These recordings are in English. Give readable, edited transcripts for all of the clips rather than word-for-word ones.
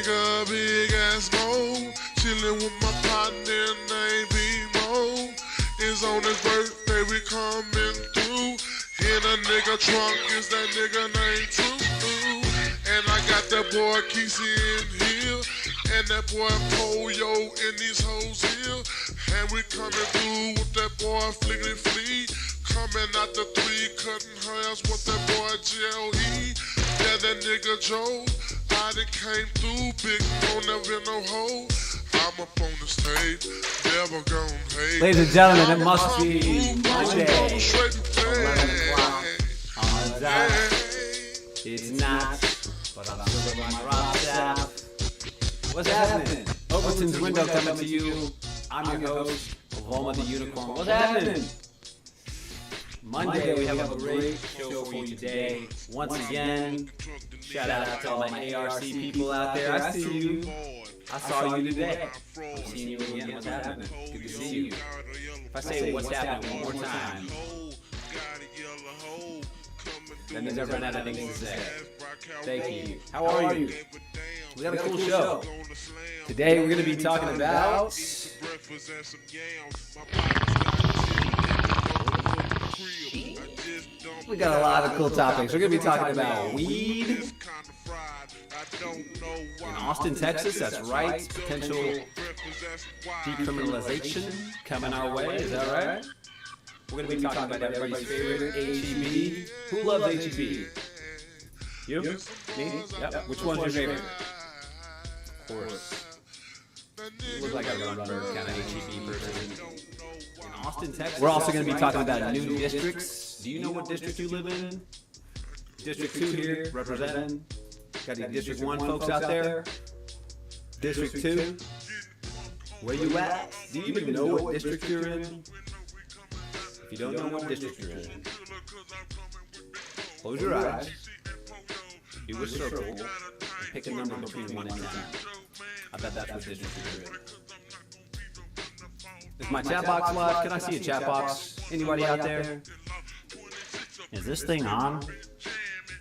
nigga big ass mo. Chillin' with my partner named B-Mo. It's on his birthday, we coming through. In a nigga trunk is that nigga named True. And I got that boy Kesey in here. And that boy Polio in these hoes here. And we coming through with that boy Flickety Flea. Coming out the 3, cutting hairs with that boy J.O.E. Yeah, that nigga Joe. I done came through, big no, never no hoe. I'm up on the stage, never gon' hate. Ladies and gentlemen, it must be Monday. 11 o'clock on the dot. It's not, but I'm still on my rock staff. What's happening? Overton's Window coming to you. I'm your host, Volma the Unicorn. What's happening? Monday, we have a great show for you today. Once again, shout out to all my ARC people out there. I see you. I saw you today. I'm seeing you again. What's happening? Good to see you. If I say what's happening one more time, that means I've run out of things to say. Thank you. How are you? We got a cool show. Today we're going to be talking about... We got a lot of cool topics. We're going to be talking about weed in Austin, Texas. That's right. Potential decriminalization coming our way. Is that right? We're going to be talking about everybody's favorite HEB. Who loves HEB? You? Me? Yep. Which one's your favorite? Of course. You look like a Runberg kind of HEB person. In Austin, Texas. We're also going to be talking about new districts. Do you know what district you live in? District 2 here, representing. Got any District 1 folks out there? District 2? Where you at? Do you even know what district you're in? If you don't know what district you're in, close your eyes, do a circle, and pick a number between 1 and 10. I bet that's what district you're in. Is my chat box live? Can I see a chat box? Anybody out there? Is this thing on?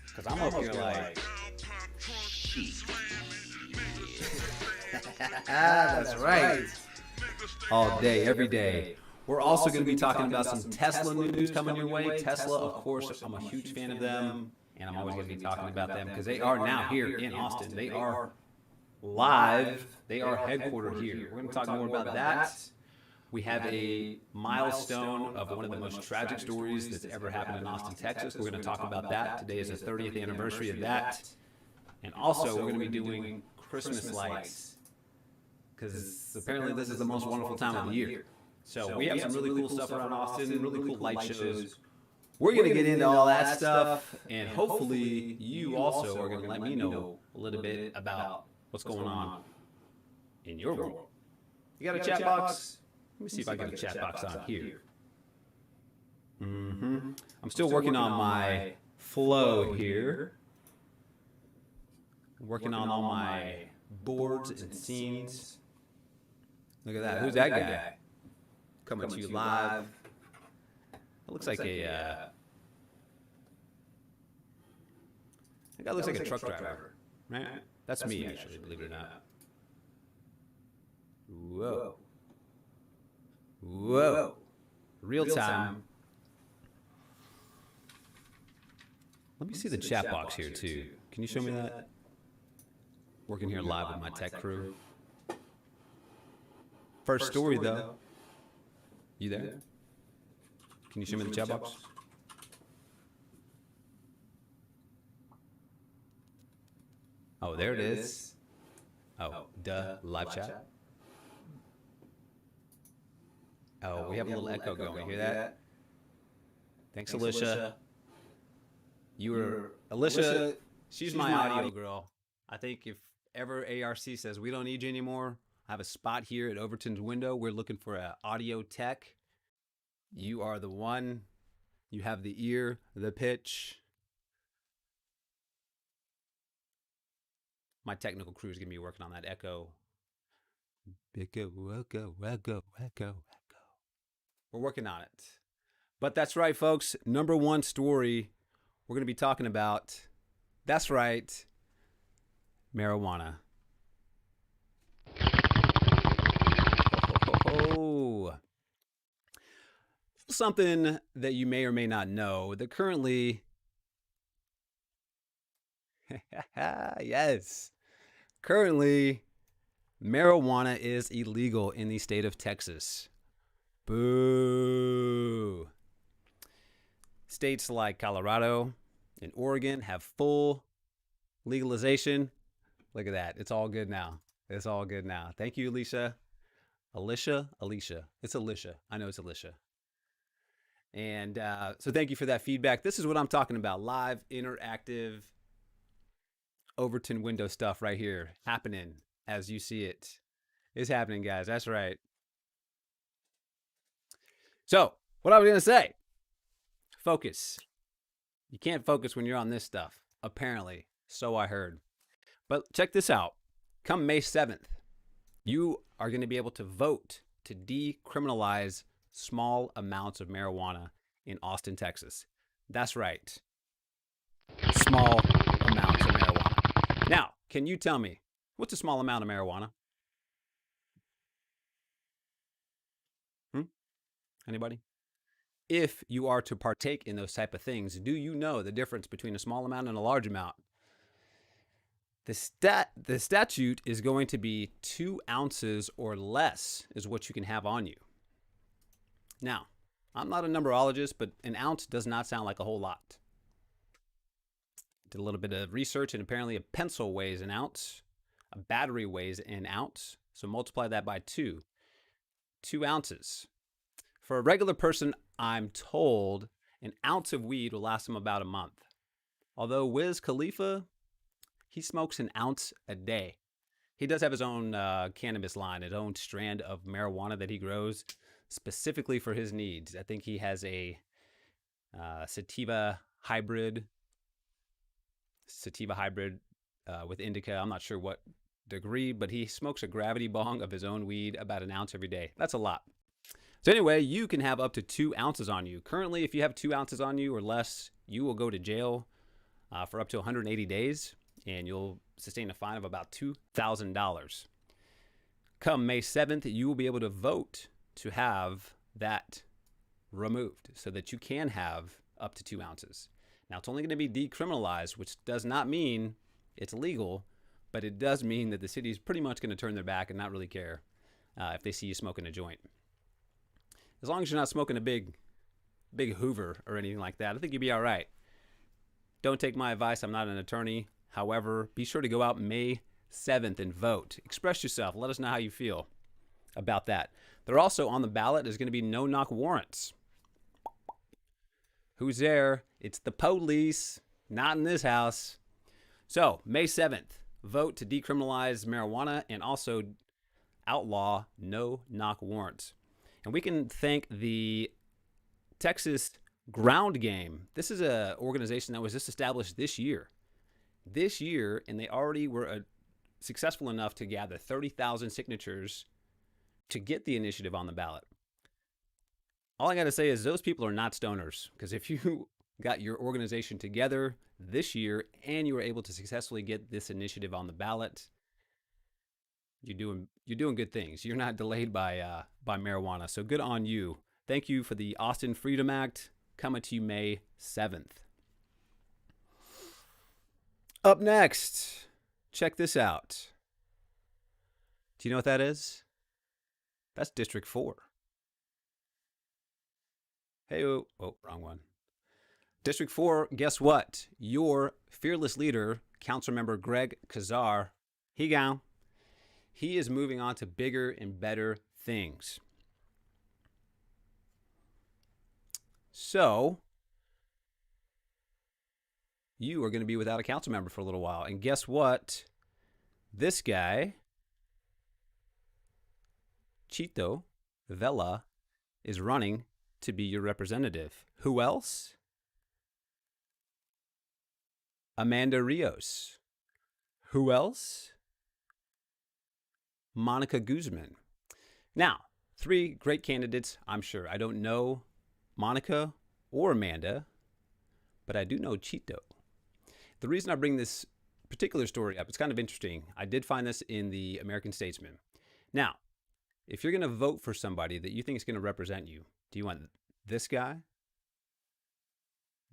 Because I'm up here like... That's right. All day, every day. We're also going to be talking about some Tesla news coming your way. Tesla, of course, I'm a huge fan of them. And I'm always going to be talking about them because they are now here in Austin. They are live. They are headquartered here. We're going to talk more about that. We have a milestone of one of the most tragic stories that's ever happened in Austin, Texas. We're going to talk about that. Today is the 30th anniversary of that. And also, we're going to be doing Christmas lights because apparently this is the most wonderful time of the year. So we have some really cool stuff around Austin, really cool light shows. We're going to get into all that stuff, and hopefully you also are going to let me know a little bit about what's going on in your world. You got a chat box? Let me see if I get a chat box on here. I'm still working on my flow here. Working on all my boards and scenes. Look at that. Who's that guy? Coming to you live. It looks like a... that guy looks like a truck driver. Right? That's me, actually, believe it or not. Whoa. Whoa. Real time. Let me see the chat box here, too. Can you show me that? Working here live with my tech crew. First story, though. You there? Can you show me the chat box? Oh, there it is. Oh, duh. Live chat. Oh, we have a little echo going. Hear that? Thanks, Alicia. You were... Alicia, she's my audio girl. I think if ever ARC says we don't need you anymore, I have a spot here at Overton's Window. We're looking for an audio tech. You are the one. You have the ear, the pitch. My technical crew is going to be working on that echo. Echo, echo, echo, echo. We're working on it. But that's right, folks. Number one story we're going to be talking about. That's right. Marijuana. So, something that you may or may not know that currently, yes, currently, marijuana is illegal in the state of Texas. Boo. States like Colorado and Oregon have full legalization. Look at that. It's all good now. It's all good now. Thank you, Alicia. Alicia. It's Alicia. I know it's Alicia. And so thank you for that feedback. This is what I'm talking about. Live, interactive, Overton window stuff right here happening as you see it. It's happening, guys. That's right. So, what I was going to say, focus. You can't focus when you're on this stuff, apparently. So I heard. But check this out. Come May 7th, you are going to be able to vote to decriminalize small amounts of marijuana in Austin, Texas. That's right. Small amounts of marijuana. Now, can you tell me, what's a small amount of marijuana? Anybody? If you are to partake in those type of things, do you know the difference between a small amount and a large amount? The statute is going to be 2 ounces or less is what you can have on you. Now, I'm not a numberologist, but an ounce does not sound like a whole lot. Did a little bit of research, and apparently a pencil weighs an ounce. A battery weighs an ounce. So multiply that by 2. 2 ounces. For a regular person, I'm told an ounce of weed will last him about a month. Although Wiz Khalifa, he smokes an ounce a day. He does have his own cannabis line, his own strand of marijuana that he grows specifically for his needs. I think he has a sativa hybrid with indica. I'm not sure what degree, but he smokes a gravity bong of his own weed, about an ounce every day. That's a lot. So anyway, you can have up to 2 ounces on you. Currently, if you have 2 ounces on you or less, you will go to jail for up to 180 days, and you'll sustain a fine of about $2,000. Come May 7th, you will be able to vote to have that removed so that you can have up to 2 ounces. Now, it's only going to be decriminalized, which does not mean it's legal, but it does mean that the city is pretty much going to turn their back and not really care if they see you smoking a joint. As long as you're not smoking a big Hoover or anything like that, I think you'll be all right. Don't take my advice. I'm not an attorney. However, be sure to go out May 7th and vote. Express yourself. Let us know how you feel about that. They're also on the ballot is going to be no-knock warrants. Who's there? It's the police. Not in this house. So, May 7th, vote to decriminalize marijuana and also outlaw no-knock warrants. And we can thank the Texas Ground Game. This is an organization that was just established this year. And they already were successful enough to gather 30,000 signatures to get the initiative on the ballot. All I got to say is those people are not stoners, because if you got your organization together this year and you were able to successfully get this initiative on the ballot, you're doing good things. You're not delayed by marijuana. So good on you. Thank you for the Austin Freedom Act coming to you May 7th. Up next, check this out. Do you know what that is? That's District 4. Hey, oh, wrong one. District 4, guess what? Your fearless leader, Councilmember Greg Kazar, he is moving on to bigger and better things. So, you are going to be without a council member for a little while. And guess what? This guy, Chito Vela, is running to be your representative. Who else? Amanda Rios. Who else? Monica Guzman. Now, 3 great candidates, I'm sure. I don't know Monica or Amanda, but I do know Chito. The reason I bring this particular story up, it's kind of interesting. I did find this in the American Statesman. Now, If you're going to vote for somebody that you think is going to represent you, do you want this guy?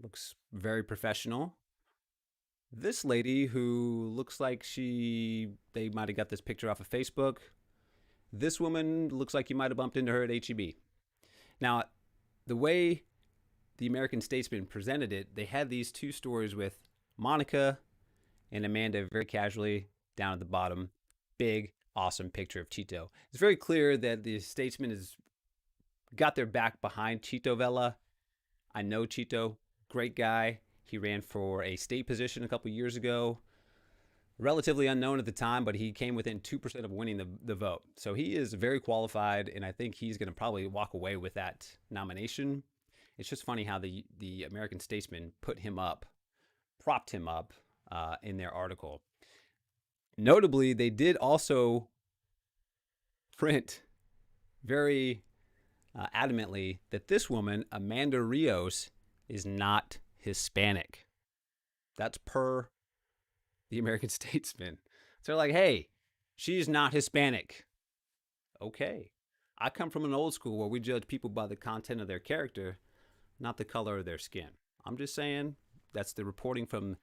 Looks very professional. This lady who looks like they might have got this picture off of Facebook. This woman looks like you might have bumped into her at HEB. Now, the way the American Statesman presented it, they had these two stories with Monica and Amanda very casually down at the bottom. Big, awesome picture of Cheeto. It's very clear that the Statesman has got their back behind Cheeto Vela. I know Cheeto, great guy. He ran for a state position a couple years ago. Relatively unknown at the time, but he came within 2% of winning the vote. So he is very qualified, and I think he's going to probably walk away with that nomination. It's just funny how the American Statesman propped him up in their article. Notably, they did also print very adamantly that this woman, Amanda Rios, is not Hispanic. That's per the American Statesman. So they're like, hey, she's not Hispanic. Okay. I come from an old school where we judge people by the content of their character, not the color of their skin. I'm just saying that's the reporting from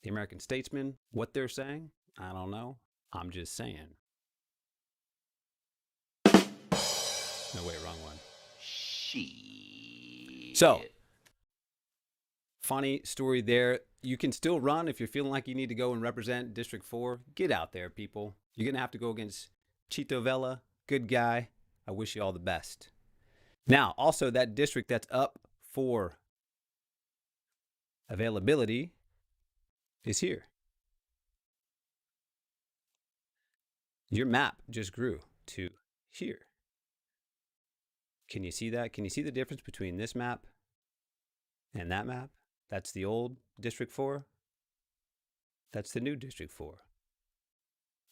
the American Statesman. What they're saying, I don't know. I'm just saying. No, wait, wrong one. So, funny story there. You can still run if you're feeling like you need to go and represent District 4. Get out there, people. You're going to have to go against Cheeto Vela. Good guy. I wish you all the best. Now, also that district that's up for availability is here. Your map just grew to here. Can you see that? Can you see the difference between this map and that map? That's the old District 4. That's the new District 4.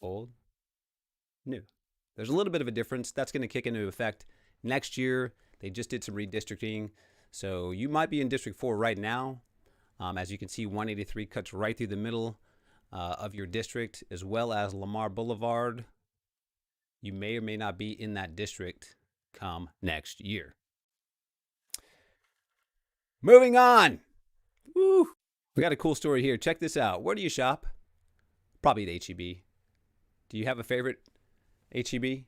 Old, new. There's a little bit of a difference. That's going to kick into effect next year. They just did some redistricting. So you might be in District 4 right now. As you can see, 183 cuts right through the middle of your district, as well as Lamar Boulevard. You may or may not be in that district come next year. Moving on. Woo. We got a cool story here. Check this out. Where do you shop? Probably at HEB. Do you have a favorite HEB?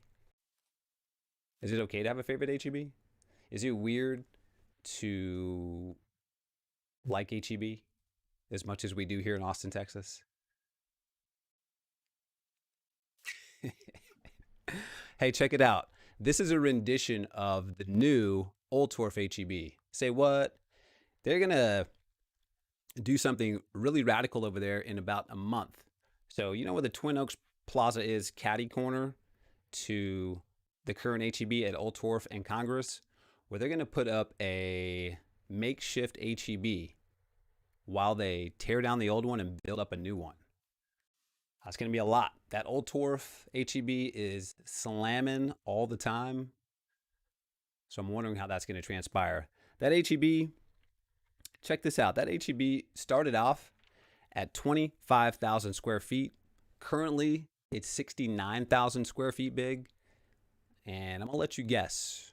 Is it okay to have a favorite HEB? Is it weird to like HEB as much as we do here in Austin, Texas? Hey, check it out. This is a rendition of the new Old Torf HEB. Say what? They're going to do something really radical over there in about a month. So, you know where the Twin Oaks Plaza is, catty corner to the current HEB at Old Torf and Congress, where they're going to put up a makeshift HEB while they tear down the old one and build up a new one. That's going to be a lot. That Old Torf HEB is slamming all the time. So I'm wondering how that's going to transpire. That HEB, check this out. That HEB started off at 25,000 square feet. Currently, it's 69,000 square feet big. And I'm going to let you guess.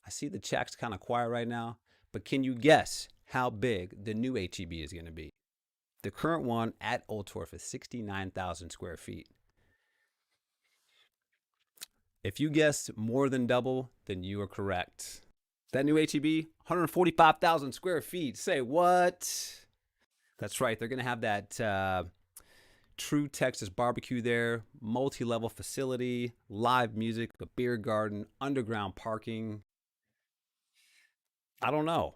I see the chat's kind of quiet right now. But can you guess how big the new HEB is going to be? The current one at Old Torf is 69,000 square feet. If you guessed more than double, then you are correct. That new HEB, 145,000 square feet. Say what? That's right. They're going to have that true Texas barbecue there, multi-level facility, live music, a beer garden, underground parking. I don't know.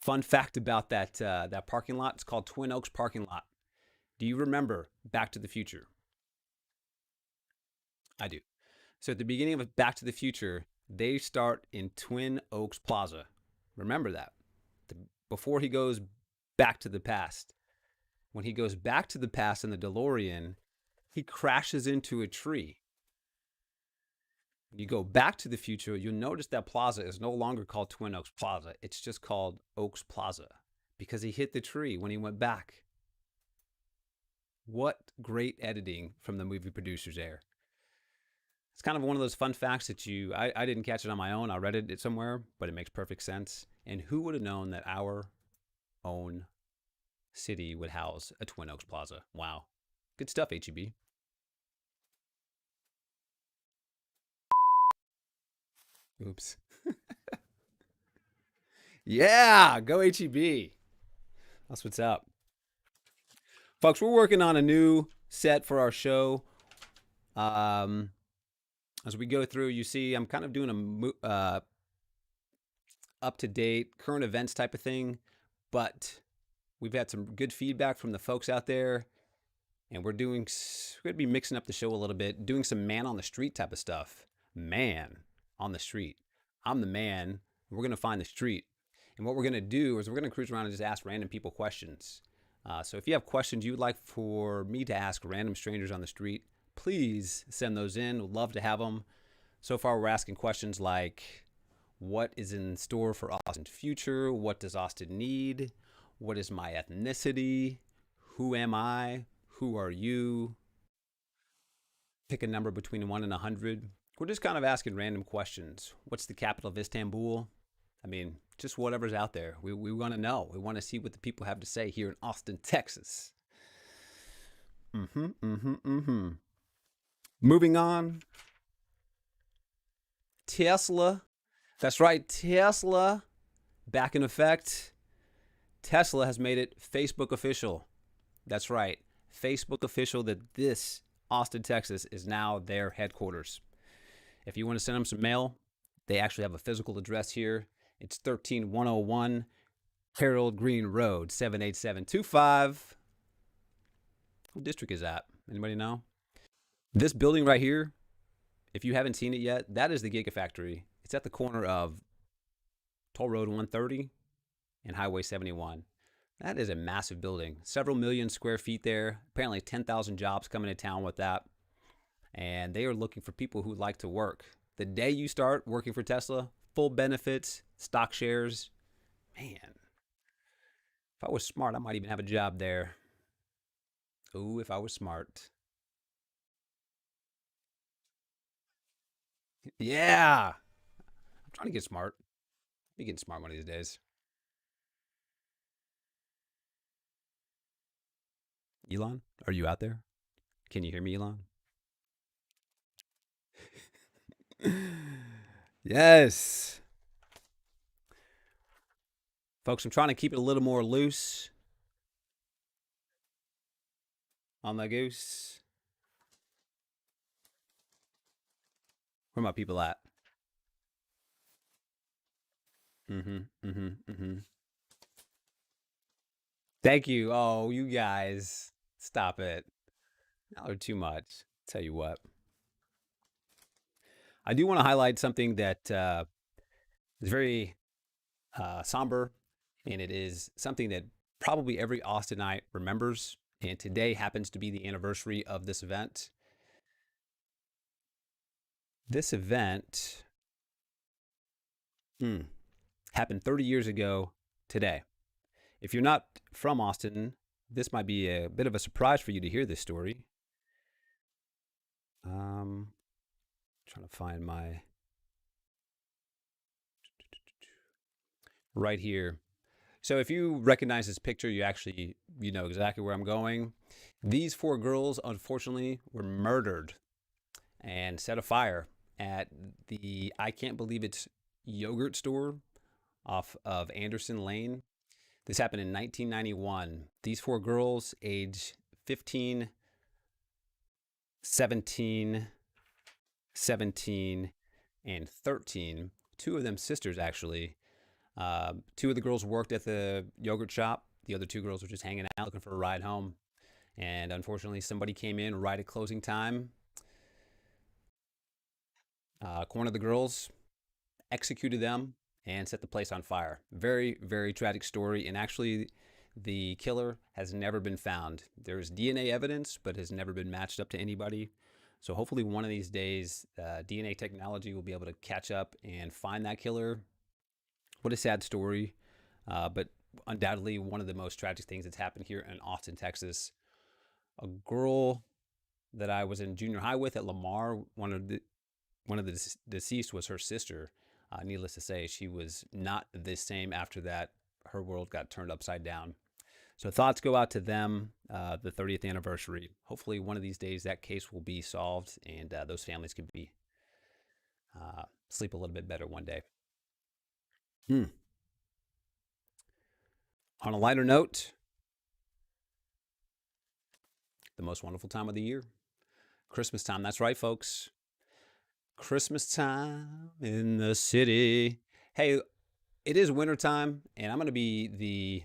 Fun fact about that parking lot, it's called Twin Oaks parking lot. Do you remember Back to the Future? I do. So at the beginning of Back to the Future, they start in Twin Oaks Plaza. Remember that. Before he goes back to the past. When he goes back to the past in the DeLorean, he crashes into a tree. When you go back to the future, you'll notice that plaza is no longer called Twin Oaks Plaza. It's just called Oaks Plaza because he hit the tree when he went back. What great editing from the movie producers there. It's kind of one of those fun facts that I didn't catch it on my own. I read it somewhere, but it makes perfect sense. And who would have known that our own city would house a Twin Oaks Plaza? Wow. Good stuff, HEB. Oops. Yeah, go HEB. That's what's up. Folks, we're working on a new set for our show. Um, as we go through, you see, I'm kind of doing a up to date current events type of thing, but we've had some good feedback from the folks out there, and we're going to be mixing up the show a little bit, doing some man on the street type of stuff. Man on the street. I'm the man. We're going to find the street. And what we're going to do is we're going to cruise around and just ask random people questions. So if you have questions you would like for me to ask random strangers on the street, please send those in. We'd love to have them. So far, we're asking questions like, what is in store for Austin's future? What does Austin need? What is my ethnicity? Who am I? Who are you? Pick a number between 1 and 100. We're just kind of asking random questions. What's the capital of Istanbul? I mean, just whatever's out there. We want to know. We want to see what the people have to say here in Austin, Texas. Moving on. Tesla. That's right, Tesla. Back in effect. Tesla has made it Facebook official. That's right, Facebook official that this Austin, Texas is now their headquarters. If you want to send them some mail, they actually have a physical address here. It's 13101 Harold Green Road, 78725. What district is that? Anybody know? This building right here, if you haven't seen it yet, that is the Gigafactory. It's at the corner of Toll Road 130 and Highway 71. That is a massive building. Several million square feet there. Apparently 10,000 jobs coming to town with that. And they are looking for people who like to work. The day you start working for Tesla, full benefits, stock shares. Man, if I was smart, I might even have a job there. Ooh, if I was smart. Yeah. I'm trying to get smart. Be getting smart one of these days. Elon, are you out there? Can you hear me, Elon? Yes. Folks, I'm trying to keep it a little more loose on the goose. Where my people at? Thank you. Oh, you guys. Stop it. Y'all are too much. Tell you what. I do want to highlight something that is very somber, and it is something that probably every Austinite remembers. And today happens to be the anniversary of this event. This event happened 30 years ago today. If you're not from Austin, this might be a bit of a surprise for you to hear this story. Trying to find my right here. So if you recognize this picture, you know exactly where I'm going. These 4 girls, unfortunately, were murdered and set afire at the, I can't believe it's yogurt store off of Anderson Lane. This happened in 1991. These 4 girls, age 15, 17, 17, and 13. 2 of them sisters, actually. 2 of the girls worked at the yogurt shop. The other 2 girls were just hanging out looking for a ride home. And unfortunately, somebody came in right at closing time. Cornered the girls, executed them, and set the place on fire. Very, very tragic story. And actually, the killer has never been found. There's DNA evidence, but has never been matched up to anybody. So hopefully one of these days, DNA technology will be able to catch up and find that killer. What a sad story, but undoubtedly one of the most tragic things that's happened here in Austin, Texas. A girl that I was in junior high with at Lamar, one of one of the deceased was her sister. Needless to say, she was not the same after that. Her world got turned upside down. So thoughts go out to them, the 30th anniversary. Hopefully, one of these days that case will be solved and those families can be sleep a little bit better one day. Hmm. On a lighter note, the most wonderful time of the year, Christmas time. That's right, folks. Christmas time in the city. Hey, it is wintertime, and I'm gonna be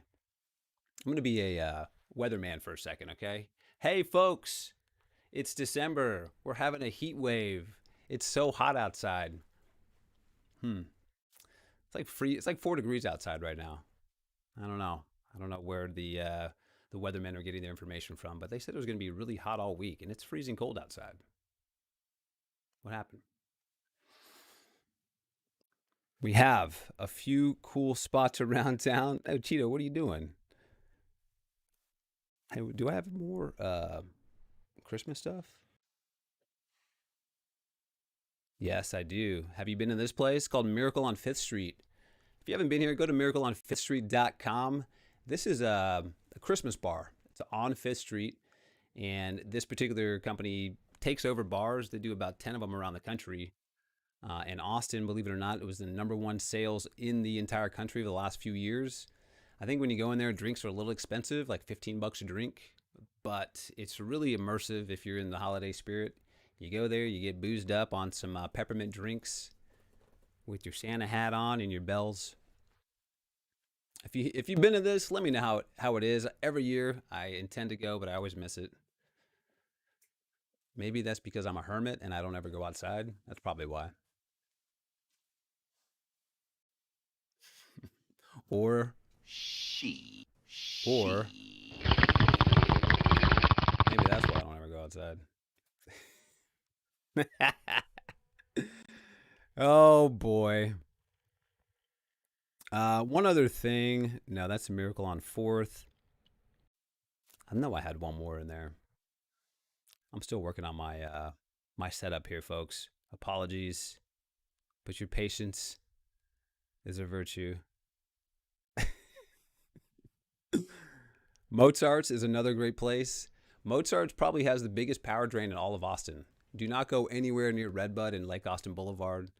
a weatherman for a second, okay? Hey, folks, it's December. We're having a heat wave. It's so hot outside. Hmm. It's like free. It's like 4 degrees outside right now. I don't know. I don't know where the weathermen are getting their information from, but they said it was going to be really hot all week, and it's freezing cold outside. What happened? We have a few cool spots around town. Oh, Cheeto, what are you doing? Hey, do I have more Christmas stuff? Yes, I do. Have you been to this place called Miracle on Fifth Street? If you haven't been here, go to miracleonfifthstreet.com. This is a Christmas bar. It's on Fifth Street, and this particular company takes over bars. They do about 10 of them around the country. In Austin, believe it or not, it was the #1 sales in the entire country for the last few years. I think when you go in there, drinks are a little expensive, like $15 a drink, but it's really immersive if you're in the holiday spirit. You go there, you get boozed up on some peppermint drinks with your Santa hat on and your bells. If you've been to this, let me know how it is. Every year I intend to go, but I always miss it. Maybe that's because I'm a hermit and I don't ever go outside. That's probably why. Or or maybe that's why I don't ever go outside. Oh boy. One other thing. No, that's a Miracle on Fourth. I know I had one more in there. I'm still working on my setup here, folks. Apologies, but your patience is a virtue. Mozart's is another great place. Mozart's probably has the biggest power drain in all of Austin. Do not go anywhere near Redbud and Lake Austin Boulevard.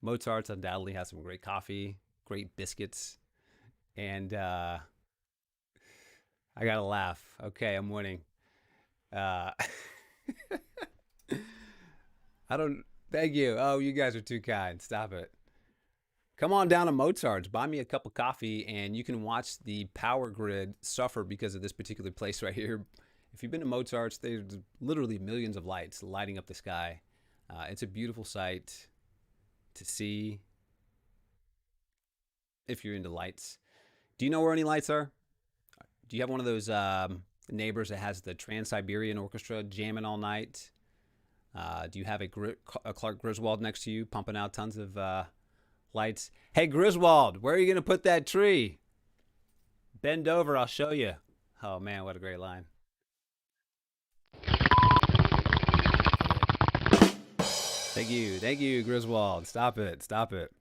Mozart's undoubtedly has some great coffee, great biscuits, and I gotta laugh. Okay, I'm winning. Uh, I don't. Thank you. Oh, you guys are too kind. Stop it. Come on down to Mozart's, buy me a cup of coffee, and you can watch the power grid suffer because of this particular place right here. If you've been to Mozart's, there's literally millions of lights lighting up the sky. It's a beautiful sight to see if you're into lights. Do you know where any lights are? Do you have one of those neighbors that has the Trans Siberian Orchestra jamming all night? Do you have a Clark Griswold next to you pumping out tons of lights? Hey, Griswold, where are you going to put that tree? Bend over, I'll show you. Oh, man, what a great line. Thank you, Griswold. Stop it.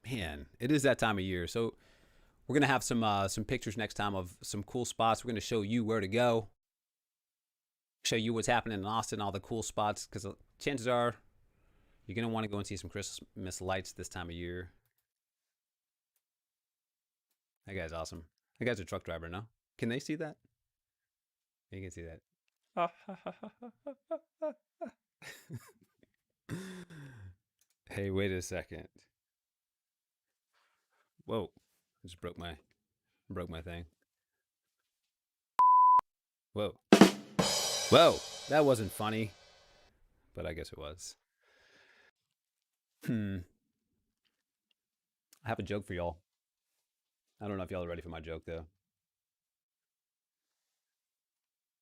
Man, it is that time of year. So we're going to have some pictures next time of some cool spots. We're going to show you where to go, show you what's happening in Austin, all the cool spots, because chances are you're going to want to go and see some Christmas lights this time of year. That guy's awesome. That guy's a truck driver, no? Can they see that? You can see that. Hey, wait a second. Whoa. I just broke my thing. Whoa. Whoa. That wasn't funny. But I guess it was. I have a joke for y'all. I don't know if y'all are ready for my joke though.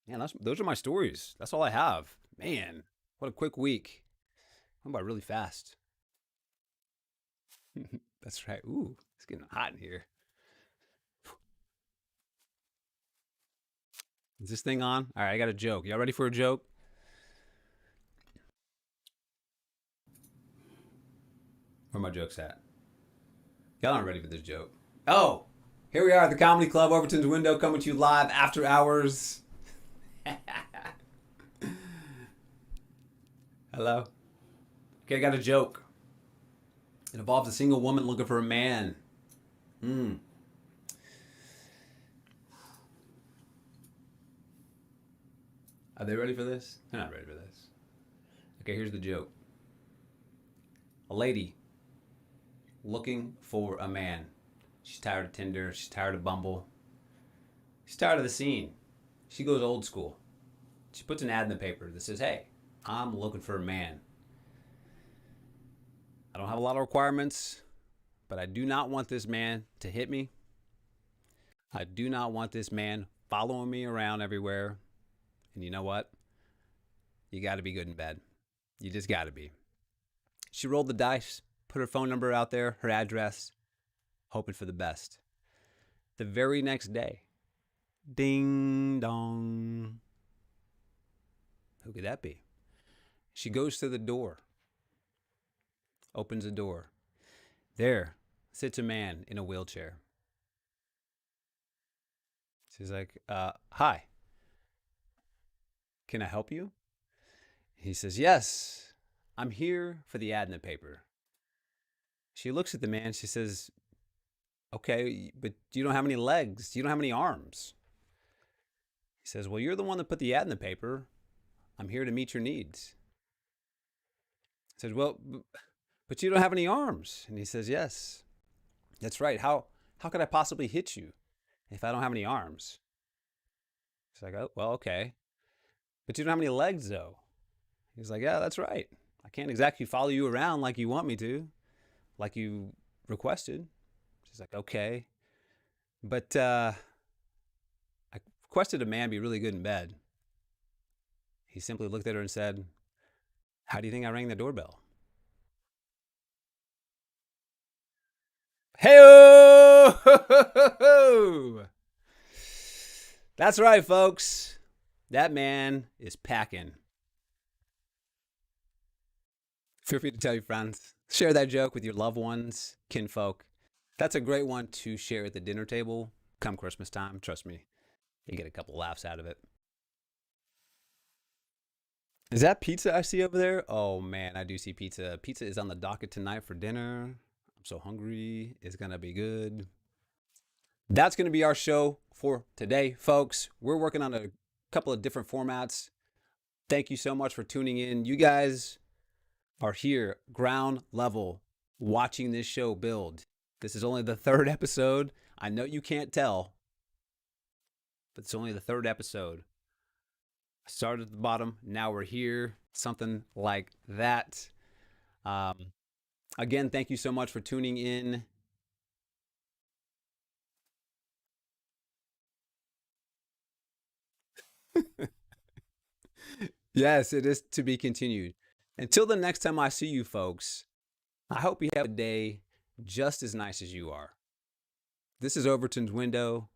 Man, those are my stories. That's all I have. Man, what a quick week. Went by really fast. That's right. Ooh, it's getting hot in here. Is this thing on? All right, I got a joke. Y'all ready for a joke? Where my joke's at? Y'all aren't ready for this joke. Oh, here we are at the Comedy Club, Overton's window, coming to you live after hours. Hello? Okay, I got a joke. It involves a single woman looking for a man. Are they ready for this? They're not ready for this. Okay, here's the joke. A lady looking for a man. She's tired of Tinder. She's tired of Bumble. She's tired of the scene. She goes old school. She puts an ad in the paper that says, hey, I'm looking for a man. I don't have a lot of requirements, but I do not want this man to hit me. I do not want this man following me around everywhere. And you know what? You got to be good in bed. You just got to be. She rolled the dice, put her phone number out there, her address, hoping for the best. The very next day, ding dong. Who could that be? She goes to the door, opens the door. There sits a man in a wheelchair. She's like, hi, can I help you? He says, yes, I'm here for the ad in the paper. She looks at the man. She says, okay, but you don't have any legs. You don't have any arms. He says, well, you're the one that put the ad in the paper. I'm here to meet your needs. He says, well, but you don't have any arms. And he says, yes, that's right. How could I possibly hit you if I don't have any arms? He's like, oh, well, okay. But you don't have any legs, though. He's like, yeah, that's right. I can't exactly follow you around like you want me to, like you requested. She's like, okay. But I requested a man be really good in bed. He simply looked at her and said, how do you think I rang the doorbell? Hey-o! That's right, folks. That man is packing. Feel free to tell your friends. Share that joke with your loved ones, kinfolk. That's a great one to share at the dinner table come Christmas time. Trust me, you get a couple laughs out of it. Is that pizza I see over there? Oh man, I do see pizza. Pizza is on the docket tonight for dinner. I'm so hungry. It's going to be good. That's going to be our show for today, folks. We're working on a couple of different formats. Thank you so much for tuning in. You guys are here, ground level, watching this show build. This is only the third episode. I know you can't tell, but it's only the third episode. I started at the bottom. Now we're here. Something like that. Again, thank you so much for tuning in. Yes, it is to be continued. Until the next time I see you folks, I hope you have a day just as nice as you are. This is Overton's Window.